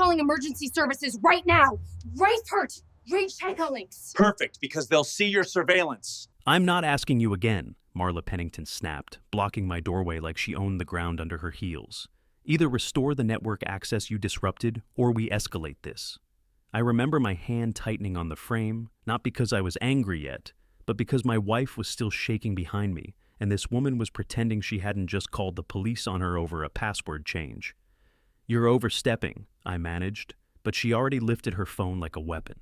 calling emergency services right now. Race hurt. Range tango links. Perfect, because they'll see your surveillance. I'm not asking you again, Marla Pennington snapped, blocking my doorway like she owned the ground under her heels. Either restore the network access you disrupted, or we escalate this. I remember my hand tightening on the frame, not because I was angry yet, but because my wife was still shaking behind me, and this woman was pretending she hadn't just called the police on her over a password change. You're overstepping, I managed, but she already lifted her phone like a weapon.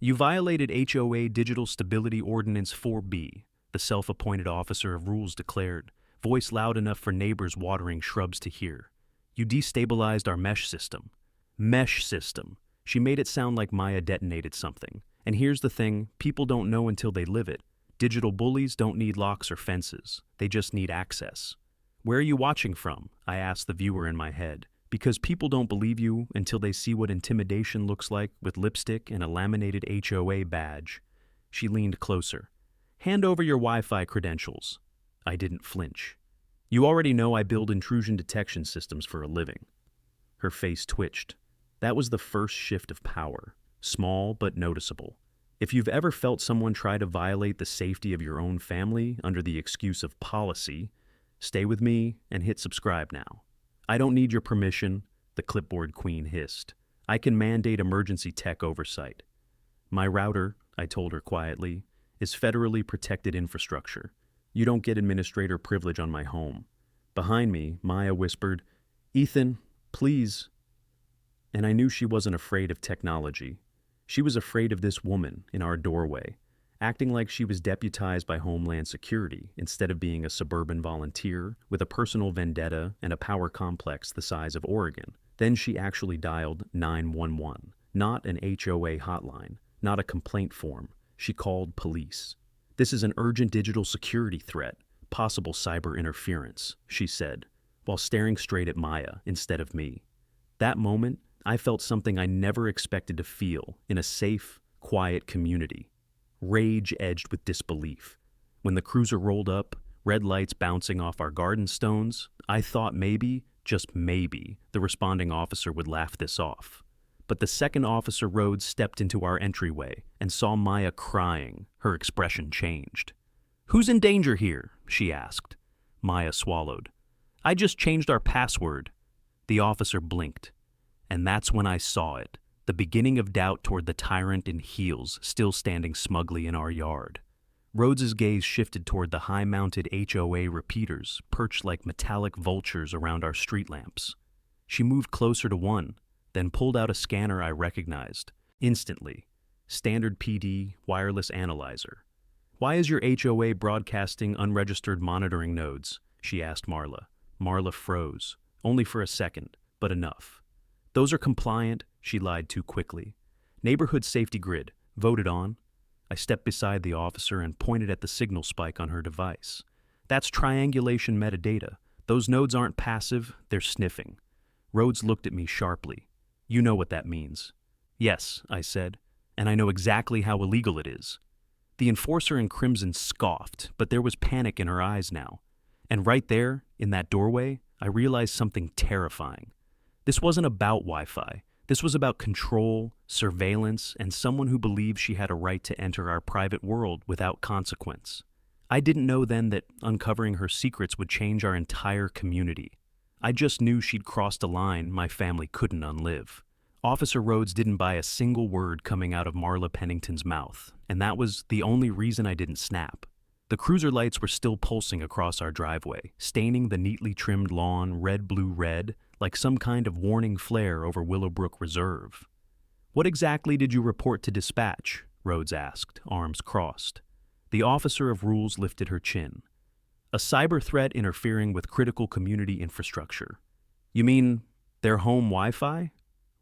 You violated HOA Digital Stability Ordinance 4B, the self-appointed officer of rules declared, voice loud enough for neighbors watering shrubs to hear. You destabilized our mesh system. Mesh system. She made it sound like Maya detonated something. And here's the thing, people don't know until they live it. Digital bullies don't need locks or fences. They just need access. Where are you watching from? I asked the viewer in my head. Because people don't believe you until they see what intimidation looks like with lipstick and a laminated HOA badge. She leaned closer. Hand over your Wi-Fi credentials. I didn't flinch. You already know I build intrusion detection systems for a living. Her face twitched. That was the first shift of power, small but noticeable. If you've ever felt someone try to violate the safety of your own family under the excuse of policy, stay with me and hit subscribe now. I don't need your permission, the clipboard queen hissed. I can mandate emergency tech oversight. My router, I told her quietly, is federally protected infrastructure. You don't get administrator privilege on my home. Behind me, Maya whispered, Ethan, please. And I knew she wasn't afraid of technology. She was afraid of this woman in our doorway, acting like she was deputized by Homeland Security instead of being a suburban volunteer with a personal vendetta and a power complex the size of Oregon. Then she actually dialed 911, not an HOA hotline, not a complaint form. She called police. This is an urgent digital security threat, possible cyber interference, she said, while staring straight at Maya instead of me. That moment, I felt something I never expected to feel in a safe, quiet community. Rage edged with disbelief. When the cruiser rolled up, red lights bouncing off our garden stones, I thought maybe, just maybe, the responding officer would laugh this off. But the second Officer Rhodes stepped into our entryway and saw Maya crying. Her expression changed. Who's in danger here? She asked. Maya swallowed. I just changed our password. The officer blinked. And that's when I saw it. The beginning of doubt toward the tyrant in heels still standing smugly in our yard. Rhodes's gaze shifted toward the high-mounted HOA repeaters perched like metallic vultures around our street lamps. She moved closer to one, then pulled out a scanner I recognized. Instantly. Standard PD wireless analyzer. Why is your HOA broadcasting unregistered monitoring nodes? She asked Marla. Marla froze. Only for a second, but enough. Those are compliant, she lied too quickly. Neighborhood safety grid, voted on. I stepped beside the officer and pointed at the signal spike on her device. That's triangulation metadata. Those nodes aren't passive, they're sniffing. Rhodes looked at me sharply. You know what that means. Yes, I said, and I know exactly how illegal it is. The enforcer in crimson scoffed, but there was panic in her eyes now. And right there, in that doorway, I realized something terrifying. This wasn't about Wi-Fi. This was about control, surveillance, and someone who believed she had a right to enter our private world without consequence. I didn't know then that uncovering her secrets would change our entire community. I just knew she'd crossed a line my family couldn't unlive. Officer Rhodes didn't buy a single word coming out of Marla Pennington's mouth, and that was the only reason I didn't snap. The cruiser lights were still pulsing across our driveway, staining the neatly trimmed lawn red-blue-red, like some kind of warning flare over Willowbrook Reserve. What exactly did you report to dispatch? Rhodes asked, arms crossed. The officer of rules lifted her chin. A cyber threat interfering with critical community infrastructure. You mean their home Wi-Fi?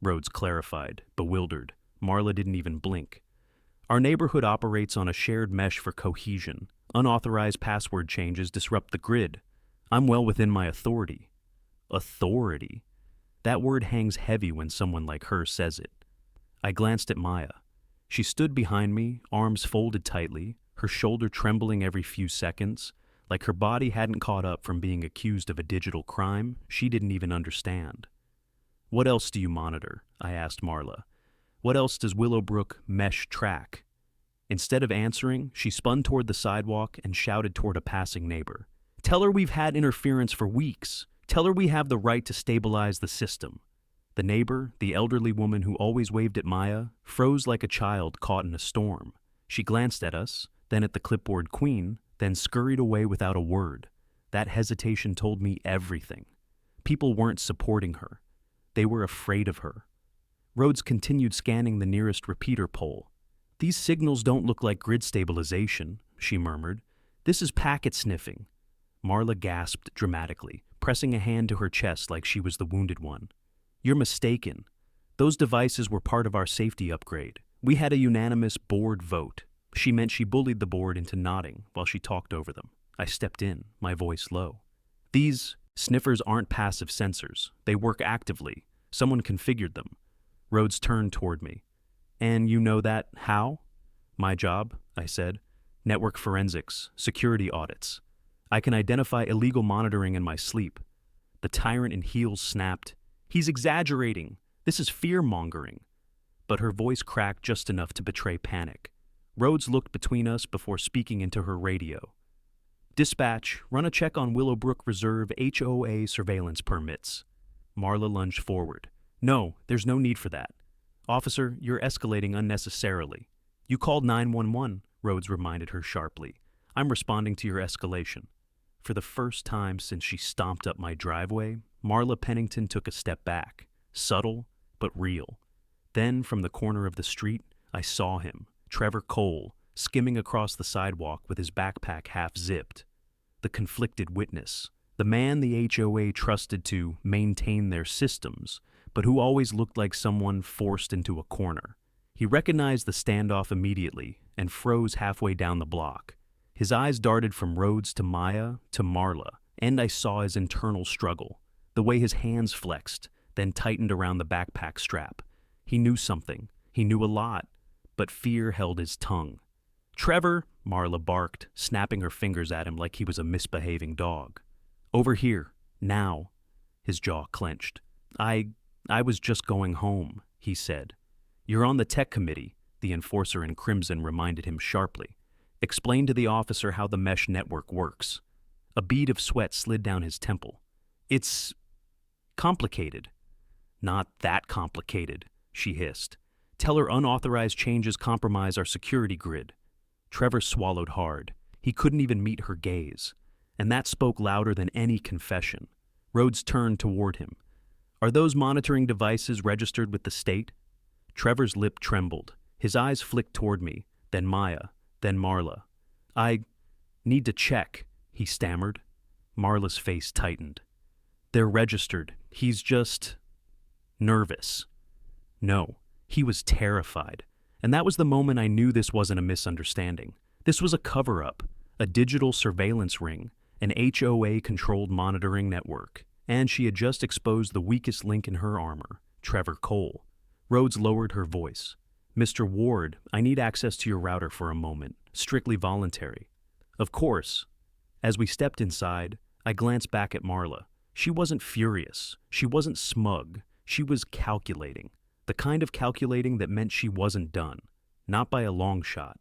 Rhodes clarified, bewildered. Marla didn't even blink. Our neighborhood operates on a shared mesh for cohesion. Unauthorized password changes disrupt the grid. I'm well within my authority. Authority? That word hangs heavy when someone like her says it. I glanced at Maya. She stood behind me, arms folded tightly, her shoulder trembling every few seconds, like her body hadn't caught up from being accused of a digital crime she didn't even understand. What else do you monitor? I asked Marla. What else does Willowbrook mesh track? Instead of answering, she spun toward the sidewalk and shouted toward a passing neighbor. Tell her we've had interference for weeks. Tell her we have the right to stabilize the system. The neighbor, the elderly woman who always waved at Maya, froze like a child caught in a storm. She glanced at us, then at the clipboard queen, then scurried away without a word. That hesitation told me everything. People weren't supporting her. They were afraid of her. Rhodes continued scanning the nearest repeater pole. These signals don't look like grid stabilization, she murmured. This is packet sniffing. Marla gasped dramatically, pressing a hand to her chest like she was the wounded one. You're mistaken. Those devices were part of our safety upgrade. We had a unanimous board vote. She meant she bullied the board into nodding while she talked over them. I stepped in, my voice low. These sniffers aren't passive sensors. They work actively. Someone configured them. Rhodes turned toward me. And you know that how? My job, I said. Network forensics, security audits. I can identify illegal monitoring in my sleep. The tyrant in heels snapped. He's exaggerating. This is fear-mongering. But her voice cracked just enough to betray panic. Rhodes looked between us before speaking into her radio. Dispatch, run a check on Willowbrook Reserve HOA surveillance permits. Marla lunged forward. No, there's no need for that. Officer, you're escalating unnecessarily. You called 911, Rhodes reminded her sharply. I'm responding to your escalation. For the first time since she stomped up my driveway, Marla Pennington took a step back, subtle but real. Then, from the corner of the street, I saw him, Trevor Cole, skimming across the sidewalk with his backpack half-zipped. The conflicted witness, the man the HOA trusted to maintain their systems, but who always looked like someone forced into a corner. He recognized the standoff immediately and froze halfway down the block. His eyes darted from Rhodes to Maya to Marla, and I saw his internal struggle, the way his hands flexed, then tightened around the backpack strap. He knew something. He knew a lot, but fear held his tongue. Trevor, Marla barked, snapping her fingers at him like he was a misbehaving dog. Over here, now. His jaw clenched. I was just going home, he said. You're on the tech committee, the enforcer in crimson reminded him sharply. Explain to the officer how the mesh network works. A bead of sweat slid down his temple. It's complicated. Not that complicated, she hissed. Tell her unauthorized changes compromise our security grid. Trevor swallowed hard. He couldn't even meet her gaze. And that spoke louder than any confession. Rhodes turned toward him. Are those monitoring devices registered with the state? Trevor's lip trembled. His eyes flicked toward me, then Maya, then Marla. I need to check, he stammered. Marla's face tightened. They're registered. He's just nervous. No, he was terrified. And that was the moment I knew this wasn't a misunderstanding. This was a cover-up, a digital surveillance ring, an HOA-controlled monitoring network. And she had just exposed the weakest link in her armor, Trevor Cole. Rhodes lowered her voice. Mr. Ward, I need access to your router for a moment, strictly voluntary. Of course. As we stepped inside, I glanced back at Marla. She wasn't furious. She wasn't smug. She was calculating. The kind of calculating that meant she wasn't done. Not by a long shot.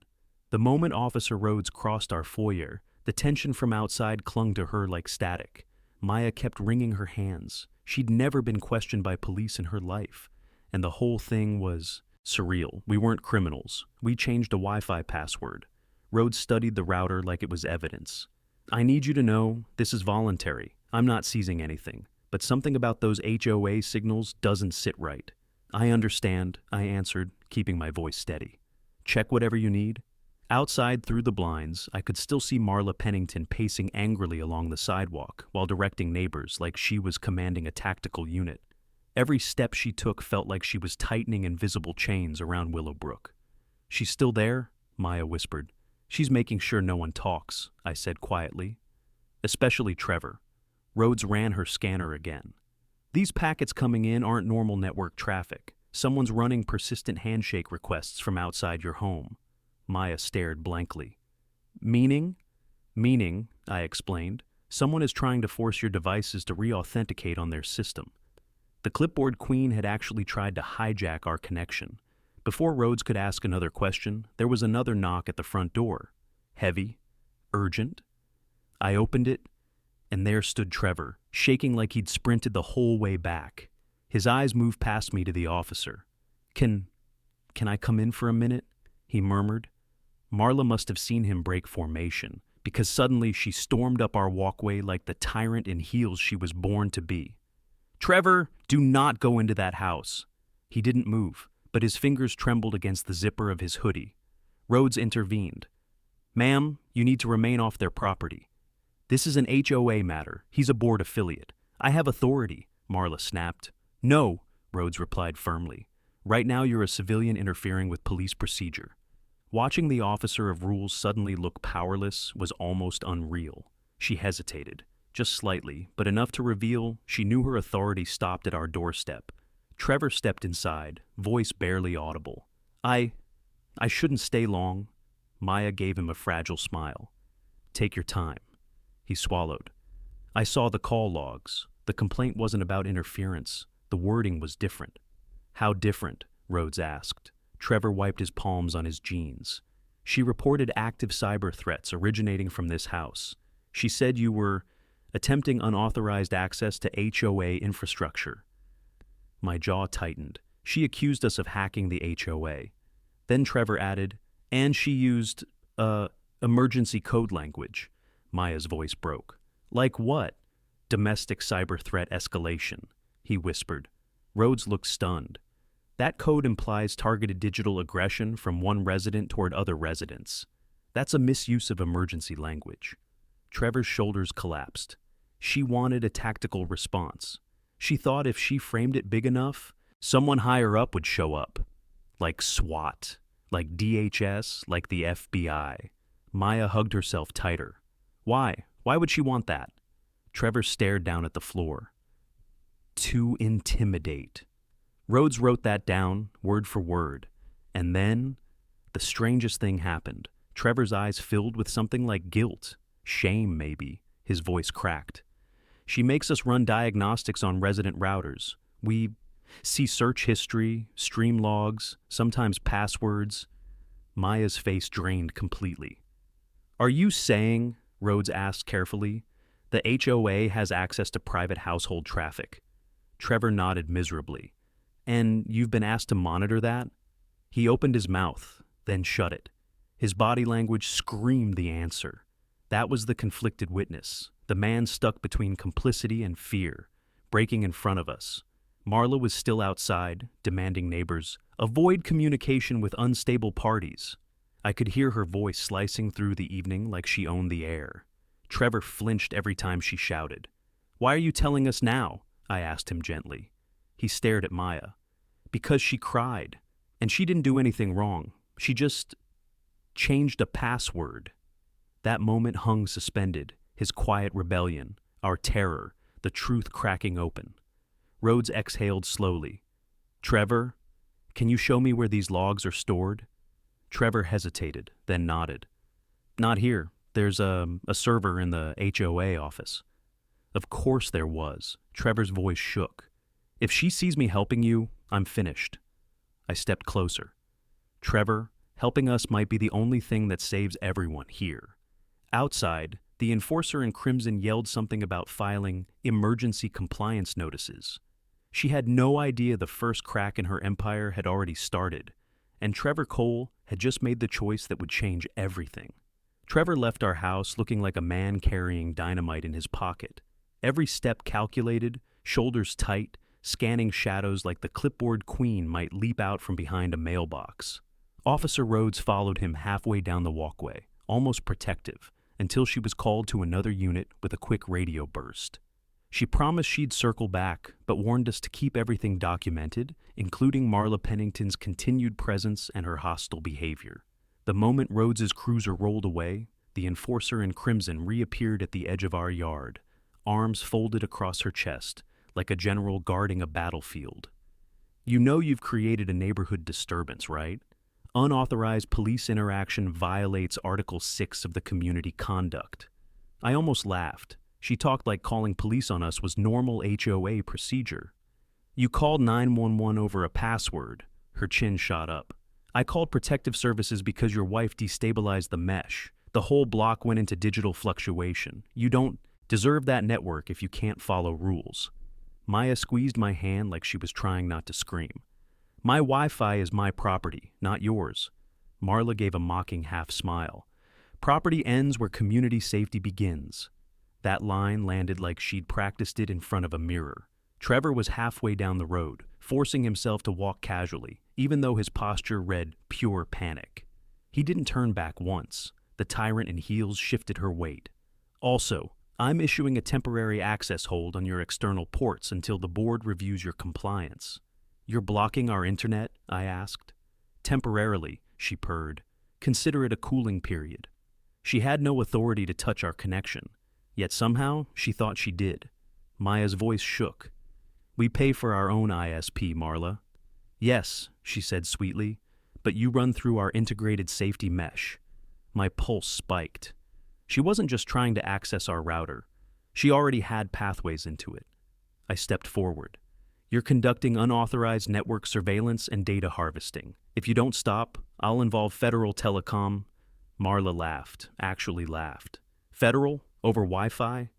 The moment Officer Rhodes crossed our foyer, the tension from outside clung to her like static. Maya kept wringing her hands. She'd never been questioned by police in her life. And the whole thing was surreal. We weren't criminals. We changed a Wi-Fi password. Rhodes studied the router like it was evidence. I need you to know this is voluntary. I'm not seizing anything. But something about those HOA signals doesn't sit right. I understand, I answered, keeping my voice steady. Check whatever you need. Outside through the blinds, I could still see Marla Pennington pacing angrily along the sidewalk while directing neighbors like she was commanding a tactical unit. Every step she took felt like she was tightening invisible chains around Willowbrook. She's still there? Maya whispered. She's making sure no one talks, I said quietly. Especially Trevor. Rhodes ran her scanner again. These packets coming in aren't normal network traffic. Someone's running persistent handshake requests from outside your home. Maya stared blankly. Meaning? Meaning, I explained. Someone is trying to force your devices to re-authenticate on their system. The clipboard queen had actually tried to hijack our connection. Before Rhodes could ask another question, there was another knock at the front door. Heavy, urgent. I opened it, and there stood Trevor, shaking like he'd sprinted the whole way back. His eyes moved past me to the officer. Can I come in for a minute?" he murmured. Marla must have seen him break formation, because suddenly she stormed up our walkway like the tyrant in heels she was born to be. "Trevor, do not go into that house." He didn't move, but his fingers trembled against the zipper of his hoodie. Rhodes intervened. "Ma'am, you need to remain off their property. This is an HOA matter. He's a board affiliate. I have authority," Marla snapped. "No," Rhodes replied firmly. "Right now you're a civilian interfering with police procedure." Watching the officer of rules suddenly look powerless was almost unreal. She hesitated, just slightly, but enough to reveal she knew her authority stopped at our doorstep. Trevor stepped inside, voice barely audible. I shouldn't stay long." Maya gave him a fragile smile. "Take your time." He swallowed. "I saw the call logs. The complaint wasn't about interference. The wording was different." "How different?" Rhodes asked. Trevor wiped his palms on his jeans. "She reported active cyber threats originating from this house. She said you were attempting unauthorized access to HOA infrastructure." My jaw tightened. She accused us of hacking the HOA. Then Trevor added, "And she used, emergency code language." Maya's voice broke. "Like what?" "Domestic cyber threat escalation," he whispered. Rhodes looked stunned. "That code implies targeted digital aggression from one resident toward other residents. That's a misuse of emergency language." Trevor's shoulders collapsed. She wanted a tactical response. She thought if she framed it big enough, someone higher up would show up. Like SWAT, like DHS, like the FBI. Maya hugged herself tighter. Why? Why would she want that? Trevor stared down at the floor. To intimidate. Rhodes wrote that down, word for word. And then, the strangest thing happened. Trevor's eyes filled with something like guilt. Shame, maybe. His voice cracked. "She makes us run diagnostics on resident routers. We see search history, stream logs, sometimes passwords." Maya's face drained completely. "Are you saying," Rhodes asked carefully, "the HOA has access to private household traffic?" Trevor nodded miserably. "And you've been asked to monitor that?" He opened his mouth, then shut it. His body language screamed the answer. That was the conflicted witness, the man stuck between complicity and fear, breaking in front of us. Marla was still outside, demanding neighbors, avoid communication with unstable parties. I could hear her voice slicing through the evening like she owned the air. Trevor flinched every time she shouted. "Why are you telling us now?" I asked him gently. He stared at Maya. "Because she cried. And she didn't do anything wrong. She just changed a password." That moment hung suspended, his quiet rebellion, our terror, the truth cracking open. Rhodes exhaled slowly. "Trevor, can you show me where these logs are stored?" Trevor hesitated, then nodded. "Not here. There's a server in the HOA office." Of course there was. Trevor's voice shook. "If she sees me helping you, I'm finished." I stepped closer. "Trevor, helping us might be the only thing that saves everyone here." Outside, the enforcer in crimson yelled something about filing emergency compliance notices. She had no idea the first crack in her empire had already started, and Trevor Cole had just made the choice that would change everything. Trevor left our house looking like a man carrying dynamite in his pocket. Every step calculated, shoulders tight, scanning shadows like the clipboard queen might leap out from behind a mailbox. Officer Rhodes followed him halfway down the walkway, almost protective, until she was called to another unit with a quick radio burst. She promised she'd circle back, but warned us to keep everything documented, including Marla Pennington's continued presence and her hostile behavior. The moment Rhodes's cruiser rolled away, the enforcer in crimson reappeared at the edge of our yard, arms folded across her chest, like a general guarding a battlefield. "You know you've created a neighborhood disturbance, right? Unauthorized police interaction violates Article 6 of the Community Conduct." I almost laughed. She talked like calling police on us was normal HOA procedure. You called 911 over a password. Her chin shot up. I called protective services because your wife destabilized the mesh. The whole block went into digital fluctuation. You don't deserve that network if you can't follow rules. Maya squeezed my hand like she was trying not to scream. My Wi-Fi is my property, not yours. Marla gave a mocking half smile. Property ends where community safety begins. That line landed like she'd practiced it in front of a mirror. Trevor was halfway down the road, forcing himself to walk casually, even though his posture read pure panic. He didn't turn back once. The tyrant in heels shifted her weight. Also, I'm issuing a temporary access hold on your external ports until the board reviews your compliance. You're blocking our internet? I asked. Temporarily, she purred. Consider it a cooling period. She had no authority to touch our connection, yet somehow she thought she did. Maya's voice shook. We pay for our own ISP, Marla. Yes, she said sweetly, but you run through our integrated safety mesh. My pulse spiked. She wasn't just trying to access our router. She already had pathways into it. I stepped forward. You're conducting unauthorized network surveillance and data harvesting. If you don't stop, I'll involve federal telecom. Marla laughed, actually laughed. Federal? Over Wi-Fi?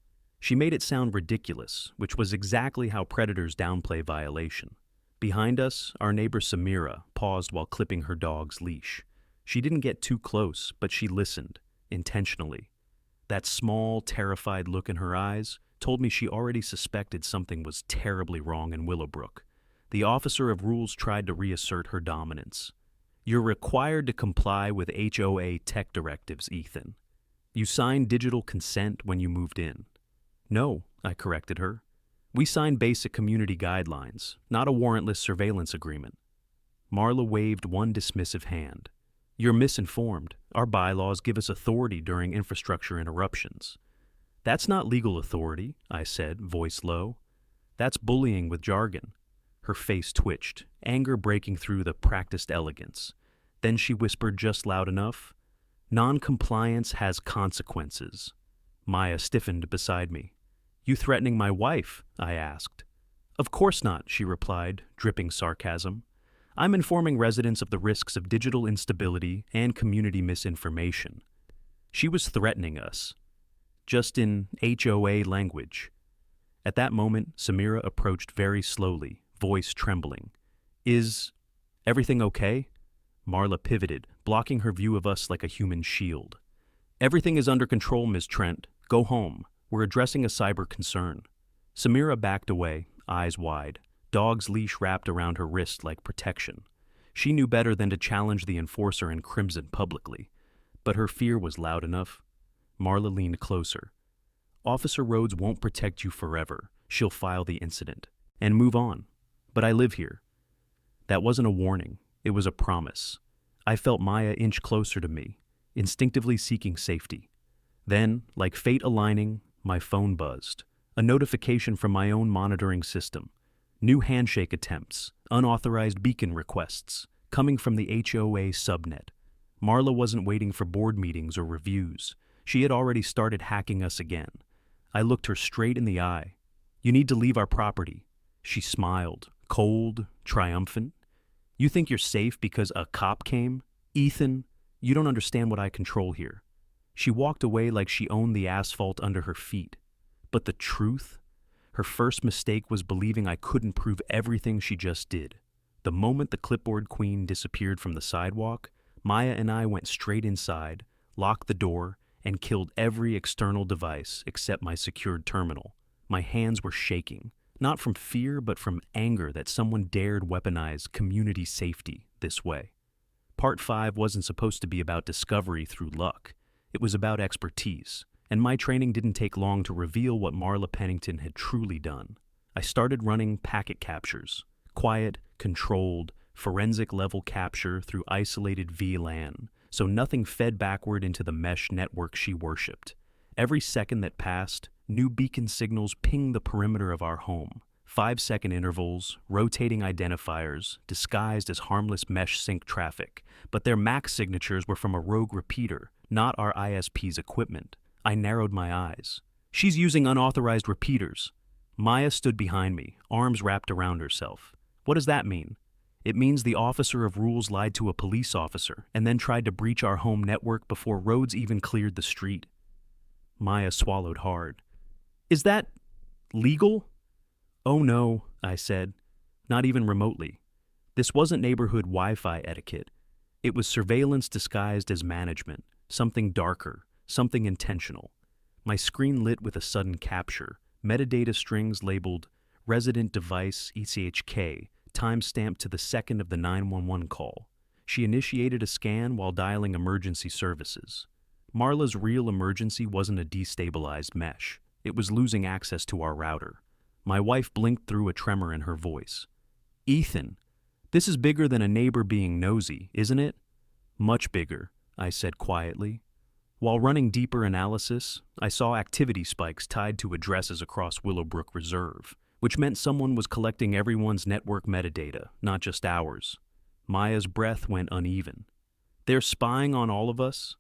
She made it sound ridiculous, which was exactly how predators downplay violation. Behind us, our neighbor Samira paused while clipping her dog's leash. She didn't get too close, but she listened, intentionally. That small, terrified look in her eyes told me she already suspected something was terribly wrong in Willowbrook. The officer of rules tried to reassert her dominance. You're required to comply with HOA tech directives, Ethan. You signed digital consent when you moved in. No, I corrected her. We signed basic community guidelines, not a warrantless surveillance agreement. Marla waved one dismissive hand. You're misinformed. Our bylaws give us authority during infrastructure interruptions. That's not legal authority, I said, voice low. That's bullying with jargon. Her face twitched, anger breaking through the practiced elegance. Then she whispered just loud enough, "Non-compliance has consequences." Maya stiffened beside me. You threatening my wife? I asked. Of course not, she replied, dripping sarcasm. I'm informing residents of the risks of digital instability and community misinformation. She was threatening us, just in HOA language. At that moment, Samira approached very slowly, voice trembling. Is everything okay? Marla pivoted, blocking her view of us like a human shield. Everything is under control, Ms. Trent. Go home. We're addressing a cyber concern. Samira backed away, eyes wide, dog's leash wrapped around her wrist like protection. She knew better than to challenge the enforcer in crimson publicly, but her fear was loud enough. Marla leaned closer. Officer Rhodes won't protect you forever. She'll file the incident and move on. But I live here. That wasn't a warning. It was a promise. I felt Maya inch closer to me, instinctively seeking safety. Then, like fate aligning, my phone buzzed. A notification from my own monitoring system. New handshake attempts, unauthorized beacon requests, coming from the HOA subnet. Marla wasn't waiting for board meetings or reviews. She had already started hacking us again. I looked her straight in the eye. You need to leave our property. She smiled, cold, triumphant. You think you're safe because a cop came? Ethan, you don't understand what I control here. She walked away like she owned the asphalt under her feet. But the truth? Her first mistake was believing I couldn't prove everything she just did. The moment the clipboard queen disappeared from the sidewalk, Maya and I went straight inside, locked the door, and killed every external device except my secured terminal. My hands were shaking, not from fear but from anger that someone dared weaponize community safety this way. Part 5 wasn't supposed to be about discovery through luck. It was about expertise, and my training didn't take long to reveal what Marla Pennington had truly done. I started running packet captures, quiet, controlled, forensic-level capture through isolated VLAN, so nothing fed backward into the mesh network she worshipped. Every second that passed, new beacon signals pinged the perimeter of our home. 5-second intervals, rotating identifiers, disguised as harmless mesh sync traffic, but their MAC signatures were from a rogue repeater, not our ISP's equipment. I narrowed my eyes. She's using unauthorized repeaters. Maya stood behind me, arms wrapped around herself. What does that mean? It means the officer of rules lied to a police officer and then tried to breach our home network before roads even cleared the street. Maya swallowed hard. Is that legal? Oh no, I said. Not even remotely. This wasn't neighborhood Wi-Fi etiquette. It was surveillance disguised as management, something darker, something intentional. My screen lit with a sudden capture, metadata strings labeled resident device ECHK, time-stamped to the second of the 911 call. She initiated a scan while dialing emergency services. Marla's real emergency wasn't a destabilized mesh. It was losing access to our router. My wife blinked through a tremor in her voice. Ethan, this is bigger than a neighbor being nosy, isn't it? Much bigger, I said quietly. While running deeper analysis, I saw activity spikes tied to addresses across Willowbrook Reserve, which meant someone was collecting everyone's network metadata, not just ours. Maya's breath went uneven. They're spying on all of us?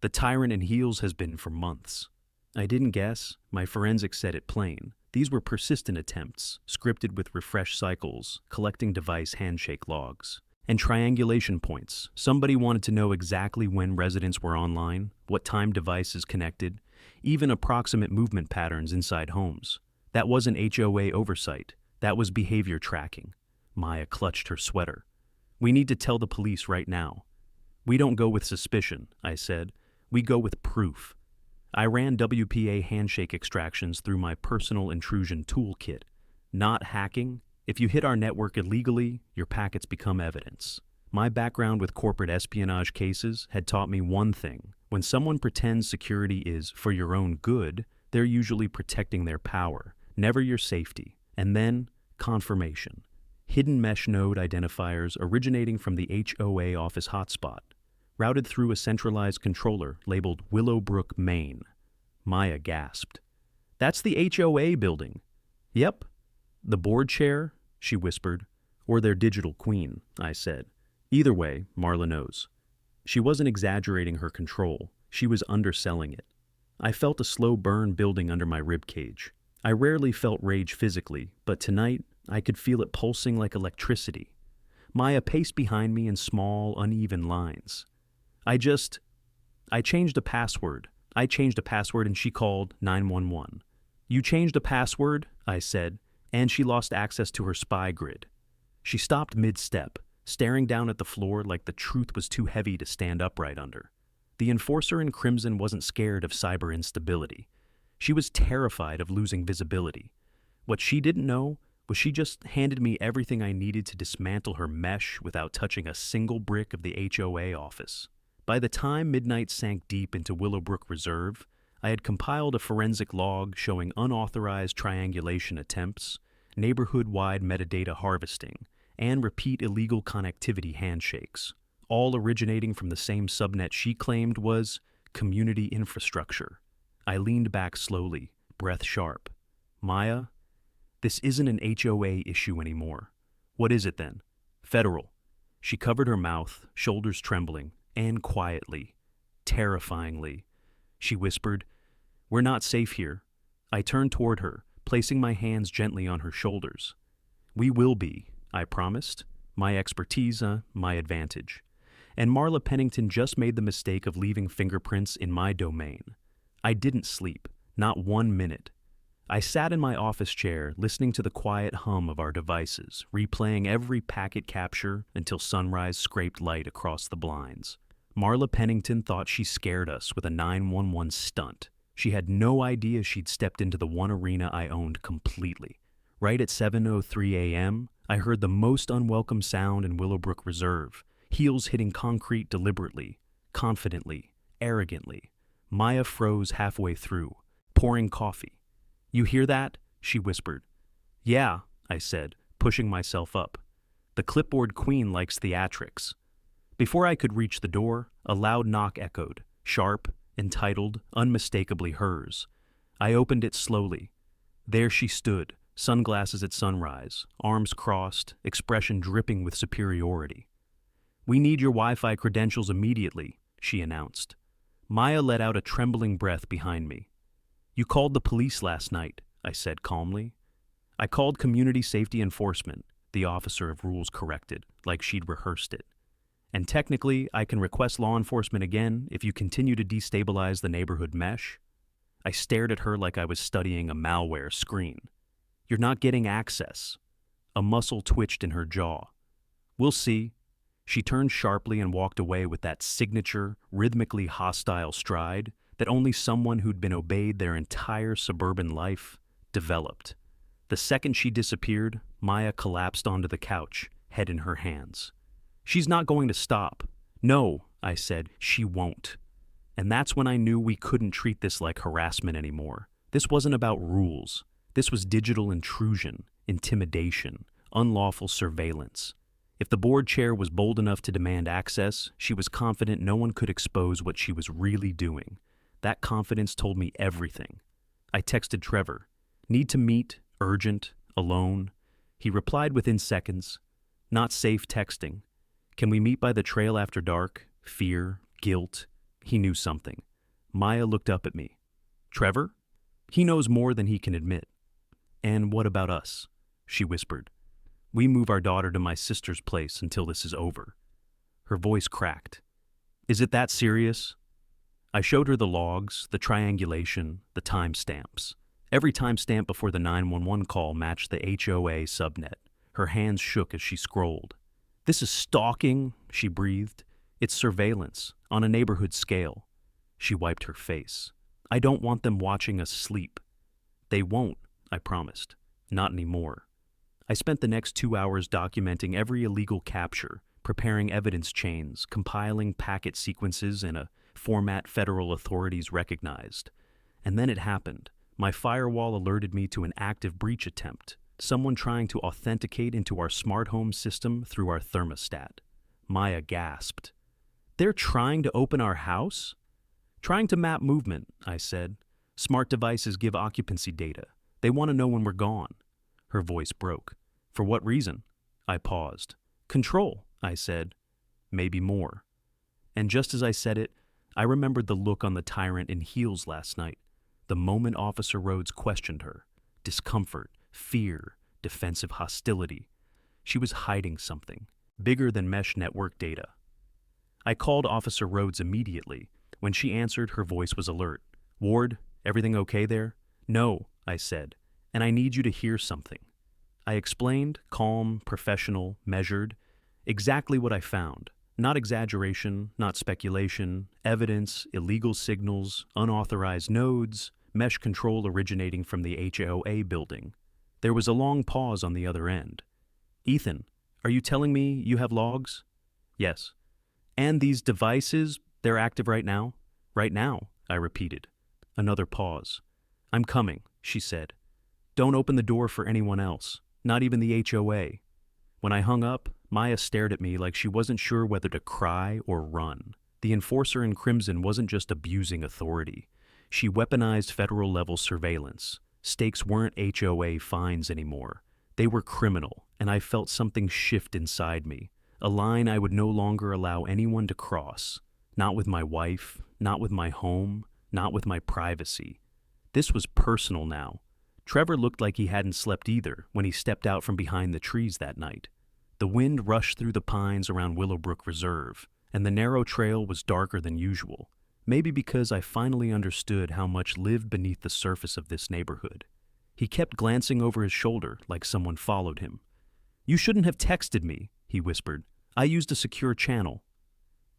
The tyrant in heels has been for months. I didn't guess. My forensics said it plain. These were persistent attempts, scripted with refresh cycles, collecting device handshake logs. And triangulation points. Somebody wanted to know exactly when residents were online, what time devices connected, even approximate movement patterns inside homes. That wasn't HOA oversight. That was behavior tracking. Maya clutched her sweater. We need to tell the police right now. We don't go with suspicion, I said. We go with proof. I ran WPA handshake extractions through my personal intrusion toolkit. Not hacking. If you hit our network illegally, your packets become evidence. My background with corporate espionage cases had taught me one thing. When someone pretends security is for your own good, they're usually protecting their power, never your safety. And then, confirmation. Hidden mesh node identifiers originating from the HOA office hotspot, routed through a centralized controller labeled Willowbrook, Maine. Maya gasped. That's the HOA building. Yep. The board chair, she whispered. Or their digital queen, I said. Either way, Marla knows. She wasn't exaggerating her control. She was underselling it. I felt a slow burn building under my ribcage. I rarely felt rage physically, but tonight I could feel it pulsing like electricity. Maya paced behind me in small, uneven lines. I changed a password. I changed a password and she called 911. You changed a password, I said, and she lost access to her spy grid. She stopped mid-step, staring down at the floor like the truth was too heavy to stand upright under. The enforcer in crimson wasn't scared of cyber instability. She was terrified of losing visibility. What she didn't know was she just handed me everything I needed to dismantle her mesh without touching a single brick of the HOA office. By the time midnight sank deep into Willowbrook Reserve, I had compiled a forensic log showing unauthorized triangulation attempts, neighborhood-wide metadata harvesting, and repeat illegal connectivity handshakes, all originating from the same subnet she claimed was community infrastructure. I leaned back slowly, breath sharp. Maya, this isn't an HOA issue anymore. What is it then? Federal. She covered her mouth, shoulders trembling, and quietly, terrifyingly, she whispered, We're not safe here. I turned toward her, placing my hands gently on her shoulders. We will be, I promised. My expertise, my advantage. And Marla Pennington just made the mistake of leaving fingerprints in my domain. I didn't sleep, not 1 minute. I sat in my office chair, listening to the quiet hum of our devices, replaying every packet capture until sunrise scraped light across the blinds. Marla Pennington thought she scared us with a 911 stunt. She had no idea she'd stepped into the one arena I owned completely. Right at 7:03 a.m., I heard the most unwelcome sound in Willowbrook Reserve, heels hitting concrete deliberately, confidently, arrogantly. Maya froze halfway through, pouring coffee. You hear that? She whispered. Yeah, I said, pushing myself up. The clipboard queen likes theatrics. Before I could reach the door, a loud knock echoed, sharp, entitled, unmistakably hers. I opened it slowly. There she stood, sunglasses at sunrise, arms crossed, expression dripping with superiority. We need your Wi-Fi credentials immediately, she announced. Maya let out a trembling breath behind me. You called the police last night, I said calmly. I called community safety enforcement, the officer of rules corrected, like she'd rehearsed it. And technically, I can request law enforcement again if you continue to destabilize the neighborhood mesh. I stared at her like I was studying a malware screen. You're not getting access. A muscle twitched in her jaw. We'll see. She turned sharply and walked away with that signature, rhythmically hostile stride that only someone who'd been obeyed their entire suburban life developed. The second she disappeared, Maya collapsed onto the couch, head in her hands. She's not going to stop. No, I said, she won't. And that's when I knew we couldn't treat this like harassment anymore. This wasn't about rules. This was digital intrusion, intimidation, unlawful surveillance. If the board chair was bold enough to demand access, she was confident no one could expose what she was really doing. That confidence told me everything. I texted Trevor. Need to meet, urgent, alone. He replied within seconds. Not safe texting. Can we meet by the trail after dark? Fear, guilt. He knew something. Maya looked up at me. Trevor? He knows more than he can admit. And what about us? She whispered. We move our daughter to my sister's place until this is over. Her voice cracked. Is it that serious? I showed her the logs, the triangulation, the timestamps. Every timestamp before the 911 call matched the HOA subnet. Her hands shook as she scrolled. This is stalking, she breathed. It's surveillance, on a neighborhood scale. She wiped her face. I don't want them watching us sleep. They won't, I promised. Not anymore. I spent the next 2 hours documenting every illegal capture, preparing evidence chains, compiling packet sequences in a format federal authorities recognized. And then it happened. My firewall alerted me to an active breach attempt, someone trying to authenticate into our smart home system through our thermostat. Maya gasped. They're trying to open our house? Trying to map movement, I said. Smart devices give occupancy data. They want to know when we're gone. Her voice broke. For what reason? I paused. Control, I said. Maybe more. And just as I said it, I remembered the look on the tyrant in heels last night, the moment Officer Rhodes questioned her. Discomfort, fear, defensive hostility. She was hiding something, bigger than mesh network data. I called Officer Rhodes immediately. When she answered, her voice was alert. Ward, everything okay there? No, I said, and I need you to hear something. I explained, calm, professional, measured, exactly what I found. Not exaggeration, not speculation, evidence, illegal signals, unauthorized nodes, mesh control originating from the HOA building. There was a long pause on the other end. Ethan, are you telling me you have logs? Yes. And these devices, they're active right now? Right now, I repeated. Another pause. I'm coming, she said. Don't open the door for anyone else, not even the HOA. When I hung up, Maya stared at me like she wasn't sure whether to cry or run. The enforcer in crimson wasn't just abusing authority. She weaponized federal-level surveillance. Stakes weren't HOA fines anymore. They were criminal, and I felt something shift inside me. A line I would no longer allow anyone to cross. Not with my wife, not with my home, not with my privacy. This was personal now. Trevor looked like he hadn't slept either when he stepped out from behind the trees that night. The wind rushed through the pines around Willowbrook Reserve, and the narrow trail was darker than usual, maybe because I finally understood how much lived beneath the surface of this neighborhood. He kept glancing over his shoulder like someone followed him. You shouldn't have texted me, he whispered. I used a secure channel.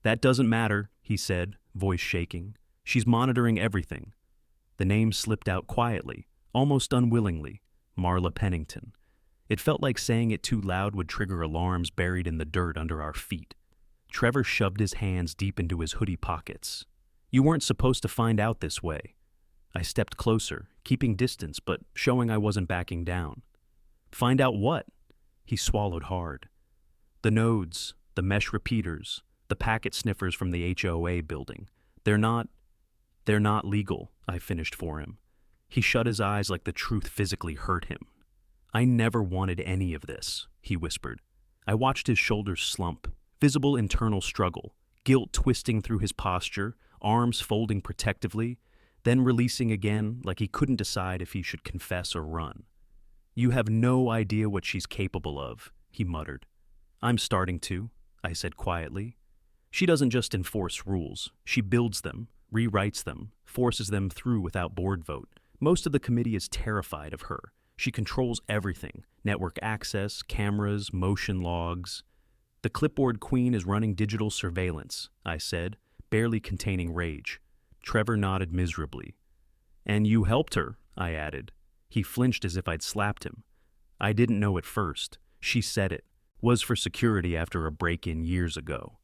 That doesn't matter, he said, voice shaking. She's monitoring everything. The name slipped out quietly, almost unwillingly. Marla Pennington. It felt like saying it too loud would trigger alarms buried in the dirt under our feet. Trevor shoved his hands deep into his hoodie pockets. You weren't supposed to find out this way. I stepped closer, keeping distance, but showing I wasn't backing down. Find out what? He swallowed hard. The nodes, the mesh repeaters, the packet sniffers from the HOA building. They're not legal, I finished for him. He shut his eyes like the truth physically hurt him. I never wanted any of this, he whispered. I watched his shoulders slump, visible internal struggle, guilt twisting through his posture, arms folding protectively, then releasing again like he couldn't decide if he should confess or run. You have no idea what she's capable of, he muttered. I'm starting to, I said quietly. She doesn't just enforce rules. She builds them, rewrites them, forces them through without board vote. Most of the committee is terrified of her. She controls everything: network access, cameras, motion logs. The clipboard queen is running digital surveillance, I said, barely containing rage. Trevor nodded miserably. And you helped her, I added. He flinched as if I'd slapped him. I didn't know at first. She said it. Was for security after a break-in years ago.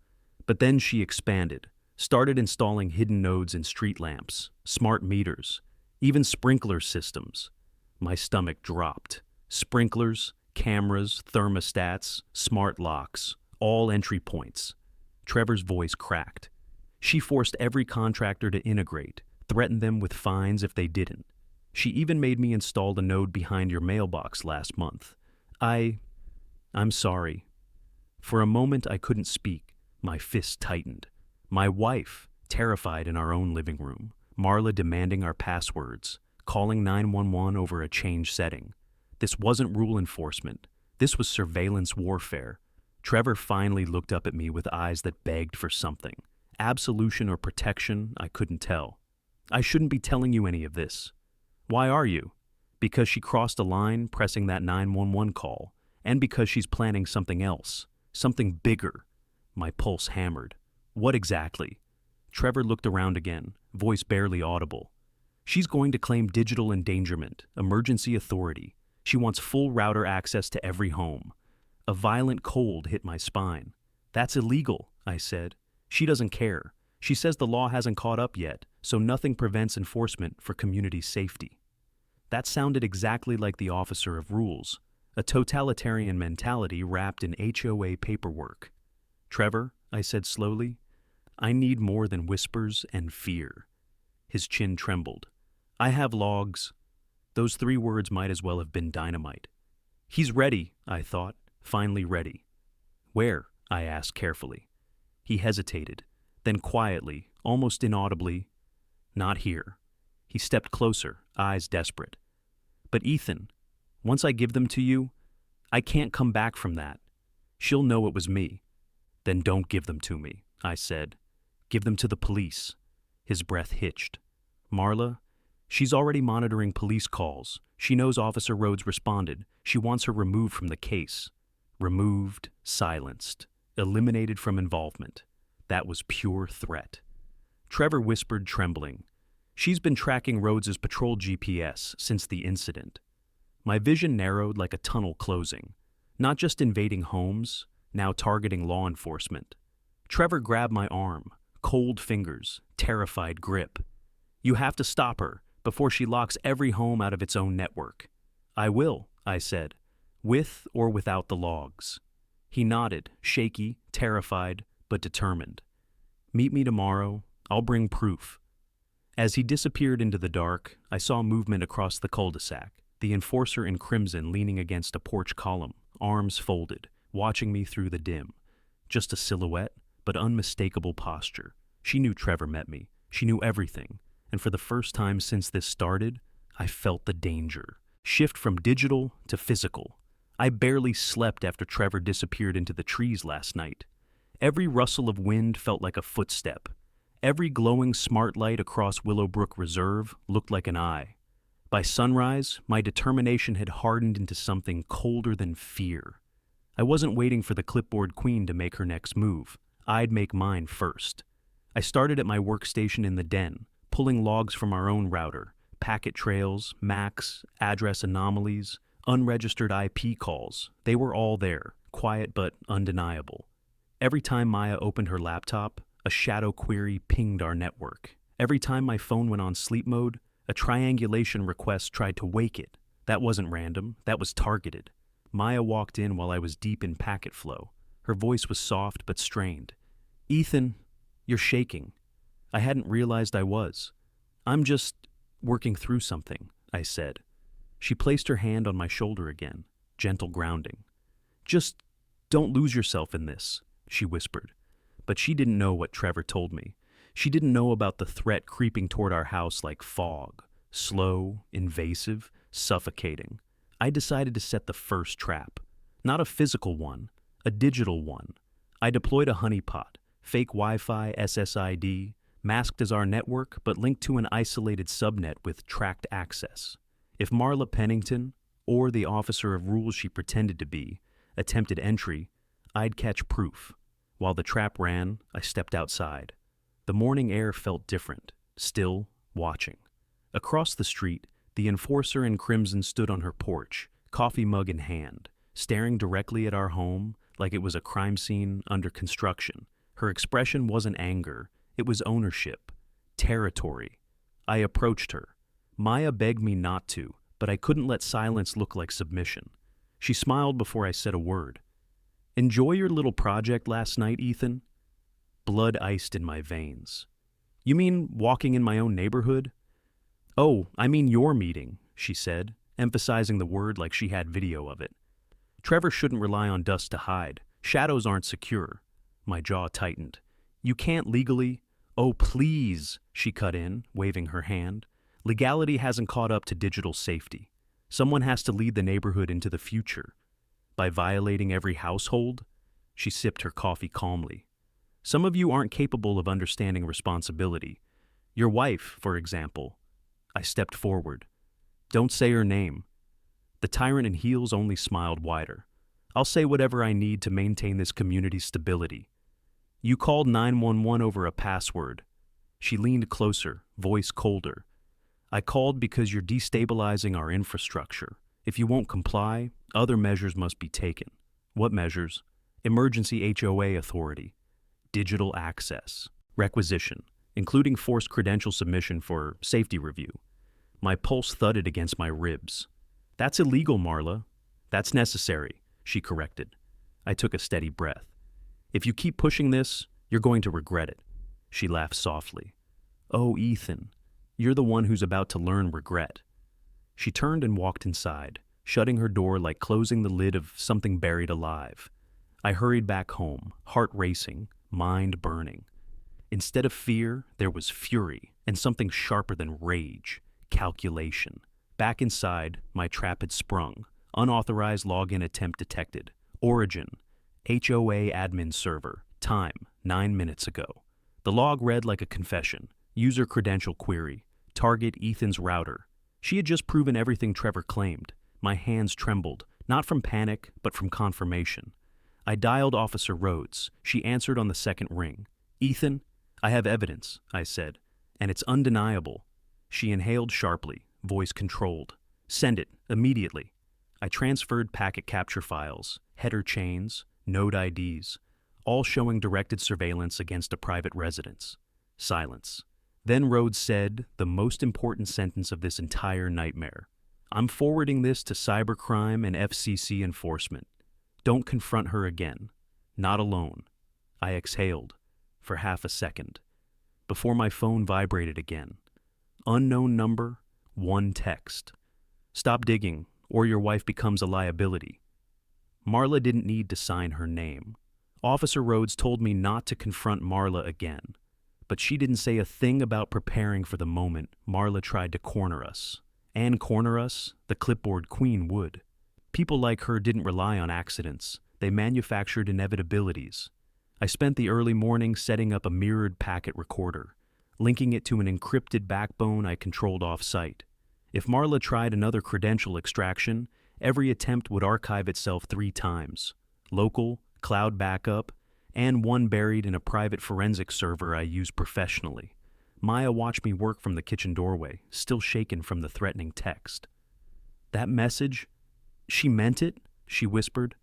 But then she expanded, started installing hidden nodes in street lamps, smart meters, even sprinkler systems. My stomach dropped. Sprinklers, cameras, thermostats, smart locks, all entry points. Trevor's voice cracked. She forced every contractor to integrate, threatened them with fines if they didn't. She even made me install a node behind your mailbox last month. I'm sorry. For a moment I couldn't speak. My fists tightened. My wife, terrified in our own living room. Marla demanding our passwords. Calling 911 over a changed setting. This wasn't rule enforcement. This was surveillance warfare. Trevor finally looked up at me with eyes that begged for something. Absolution or protection, I couldn't tell. I shouldn't be telling you any of this. Why are you? Because she crossed a line pressing that 911 call, and because she's planning something else, something bigger. My pulse hammered. What exactly? Trevor looked around again, voice barely audible. She's going to claim digital endangerment, emergency authority. She wants full router access to every home. A violent cold hit my spine. That's illegal, I said. She doesn't care. She says the law hasn't caught up yet, so nothing prevents enforcement for community safety. That sounded exactly like the officer of rules, a totalitarian mentality wrapped in HOA paperwork. Trevor, I said slowly, I need more than whispers and fear. His chin trembled. I have logs. Those 3 words might as well have been dynamite. He's ready, I thought, finally ready. Where? I asked carefully. He hesitated, then quietly, almost inaudibly, not here. He stepped closer, eyes desperate. But Ethan, once I give them to you, I can't come back from that. She'll know it was me. Then don't give them to me, I said. Give them to the police. His breath hitched. Marla, she's already monitoring police calls. She knows Officer Rhodes responded. She wants her removed from the case. Removed, silenced, eliminated from involvement. That was pure threat. Trevor whispered, trembling. She's been tracking Rhodes's patrol GPS since the incident. My vision narrowed like a tunnel closing. Not just invading homes, now targeting law enforcement. Trevor grabbed my arm, cold fingers, terrified grip. You have to stop her before she locks every home out of its own network. I will, I said, with or without the logs. He nodded, shaky, terrified, but determined. Meet me tomorrow. I'll bring proof. As he disappeared into the dark, I saw movement across the cul-de-sac, the enforcer in crimson leaning against a porch column, arms folded, watching me through the dim. Just a silhouette, but unmistakable posture. She knew Trevor met me. She knew everything. And for the first time since this started, I felt the danger. Shift from digital to physical. I barely slept after Trevor disappeared into the trees last night. Every rustle of wind felt like a footstep. Every glowing smart light across Willowbrook Reserve looked like an eye. By sunrise, my determination had hardened into something colder than fear. I wasn't waiting for the clipboard queen to make her next move. I'd make mine first. I started at my workstation in the den, pulling logs from our own router, packet trails, MACs, address anomalies, unregistered IP calls. They were all there, quiet but undeniable. Every time Maya opened her laptop, a shadow query pinged our network. Every time my phone went on sleep mode, a triangulation request tried to wake it. That wasn't random, that was targeted. Maya walked in while I was deep in packet flow. Her voice was soft but strained. Ethan, you're shaking. I hadn't realized I was. I'm just working through something, I said. She placed her hand on my shoulder again, gentle grounding. Just don't lose yourself in this, she whispered. But she didn't know what Trevor told me. She didn't know about the threat creeping toward our house like fog, slow, invasive, suffocating. I decided to set the first trap. Not a physical one, a digital one. I deployed a honeypot, fake Wi-Fi SSID, masked as our network but linked to an isolated subnet with tracked access. If Marla Pennington, or the officer of rules she pretended to be, attempted entry, I'd catch proof. While the trap ran, I stepped outside. The morning air felt different, still, watching. Across the street, the enforcer in crimson stood on her porch, coffee mug in hand, staring directly at our home like it was a crime scene under construction. Her expression wasn't anger, it was ownership, territory. I approached her. Maya begged me not to, but I couldn't let silence look like submission. She smiled before I said a word. "Enjoy your little project last night, Ethan?" Blood iced in my veins. "You mean walking in my own neighborhood?" "Oh, I mean your meeting," she said, emphasizing the word like she had video of it. "Trevor shouldn't rely on dust to hide. Shadows aren't secure." My jaw tightened. "You can't legally—" "Oh, please," she cut in, waving her hand. "Legality hasn't caught up to digital safety. Someone has to lead the neighborhood into the future. By violating every household?" She sipped her coffee calmly. "Some of you aren't capable of understanding responsibility. Your wife, for example." I stepped forward. "Don't say her name." The tyrant in heels only smiled wider. "I'll say whatever I need to maintain this community's stability." "You called 911 over a password." She leaned closer, voice colder. "I called because you're destabilizing our infrastructure. If you won't comply, other measures must be taken." "What measures?" "Emergency HOA authority. Digital access. Requisition, including forced credential submission for safety review." My pulse thudded against my ribs. "That's illegal, Marla." "That's necessary," she corrected. I took a steady breath. "If you keep pushing this, you're going to regret it." She laughed softly. "Oh, Ethan, you're the one who's about to learn regret." She turned and walked inside, shutting her door like closing the lid of something buried alive. I hurried back home, heart racing, mind burning. Instead of fear, there was fury, and something sharper than rage, calculation. Back inside, my trap had sprung. Unauthorized login attempt detected. Origin, HOA admin server. Time, 9 minutes ago. The log read like a confession. User credential query. Target Ethan's router. She had just proven everything Trevor claimed. My hands trembled, not from panic, but from confirmation. I dialed Officer Rhodes. She answered on the second ring. "Ethan, I have evidence," I said, "and it's undeniable." She inhaled sharply, voice controlled. "Send it, immediately." I transferred packet capture files, header chains, node IDs, all showing directed surveillance against a private residence. Silence. Then Rhodes said the most important sentence of this entire nightmare. "I'm forwarding this to cybercrime and FCC enforcement. Don't confront her again. Not alone." I exhaled for half a second before my phone vibrated again. Unknown number, one text. "Stop digging, or your wife becomes a liability." Marla didn't need to sign her name. Officer Rhodes told me not to confront Marla again, but she didn't say a thing about preparing for the moment Marla tried to corner us. And corner us, the clipboard queen would. People like her didn't rely on accidents. They manufactured inevitabilities. I spent the early morning setting up a mirrored packet recorder, linking it to an encrypted backbone I controlled off-site. If Marla tried another credential extraction, every attempt would archive itself 3 times. Local, cloud backup, and one buried in a private forensic server I use professionally. Maya watched me work from the kitchen doorway, still shaken from the threatening text. "That message? She meant it?" she whispered.